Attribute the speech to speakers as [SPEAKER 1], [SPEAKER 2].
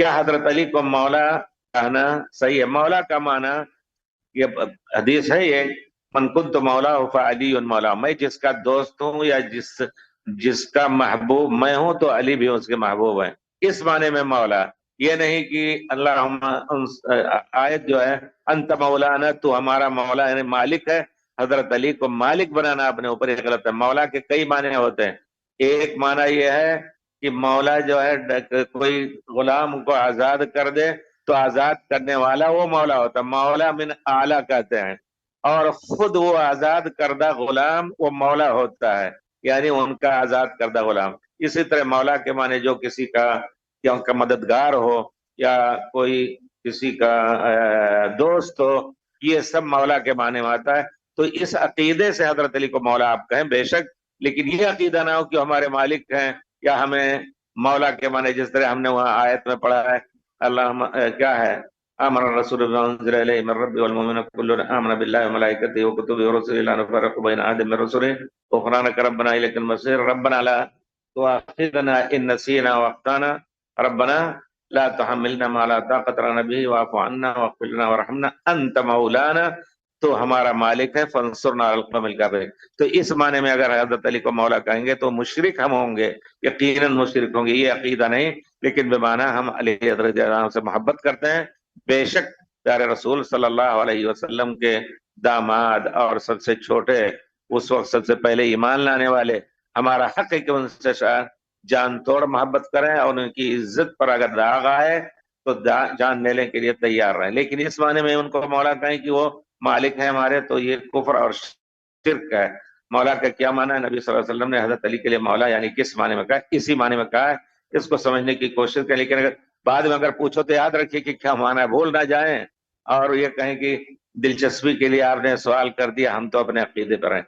[SPEAKER 1] کیا حضرت علی کو مولا کہنا صحیح ہے؟ مولا کا معنی، یہ حدیث ہے یہ، من کنت مولا فعلی مولا، میں جس کا دوست ہوں یا جس کا محبوب میں ہوں تو علی بھی اس کے محبوب ہیں، اس معنی میں مولا۔ یہ نہیں کہ آیت جو ہے انت مولانا، تو ہمارا مولا یعنی مالک ہے، حضرت علی کو مالک بنانا اپنے اوپر یہ غلط ہے۔ مولا کے کئی معنی ہوتے ہیں، ایک معنی یہ ہے کہ مولا جو ہے کوئی غلام کو آزاد کر دے تو آزاد کرنے والا وہ مولا ہوتا ہے، مولا من اعلیٰ کہتے ہیں، اور خود وہ آزاد کردہ غلام وہ مولا ہوتا ہے، یعنی ان کا آزاد کردہ غلام۔ اسی طرح مولا کے معنی جو کسی کا یا ان کا مددگار ہو یا کوئی کسی کا دوست ہو، یہ سب مولا کے معنی میں آتا ہے۔ تو اس عقیدے سے حضرت علی کو مولا آپ کہیں بے شک، لیکن یہ عقیدہ نہ ہو کہ ہمارے مالک ہیں یا ہمیں مولا کے معنی جس طرح ہم نے وہاں آیت میں پڑھا ہے، اللہ کیا ہے، آمن الرسول بما انزل الیہ من ربہ والمؤمنون کل آمن باللہ وملائکتہ وکتبہ ورسلہ لا نفرق بین احد من رسلہ غفرانک ربنا الیک المصیر ربنا لا تؤاخذنا ان نسینا واخطانا ربنا لا تحملنا ما لا طاقت لنا به واعف عنا واغفر لنا وارحمنا انت مولانا، تو ہمارا مالک ہے، فانصرنا علی القوم الکافرین۔ تو اس معنی میں اگر حضرت علی کو مولا کہیں گے تو مشرک ہم ہوں گے، یقیناً مشرک ہوں گے، یہ عقیدہ نہیں، لیکن بمعنی ہم علی حضرت سے محبت کرتے ہیں۔ بے شک پیارے رسول صلی اللہ علیہ وسلم کے داماد اور سب سے چھوٹے، اس وقت سب سے پہلے ایمان لانے والے، ہمارا حق ہے کہ ان سے جان توڑ محبت کریں، اور ان کی عزت پر اگر داغ آئے تو جان لینے کے لیے تیار رہیں، لیکن اس معنی میں ان کو مولا کہیں کہ وہ مالک ہیں ہمارے، تو یہ کفر اور شرک ہے۔ مولا کا کیا معنی ہے؟ نبی صلی اللہ علیہ وسلم نے حضرت علی کے لیے مولا یعنی کس معنی میں کہا؟ اسی معنی میں کہا ہے، اس کو سمجھنے کی کوشش کریں، لیکن اگر بعد میں اگر پوچھو تو یاد رکھیے کہ کیا معنی ہے، بھول نہ جائیں اور یہ کہیں کہ دلچسپی کے لیے آپ نے سوال کر دیا، ہم تو اپنے عقیدے پر ہیں۔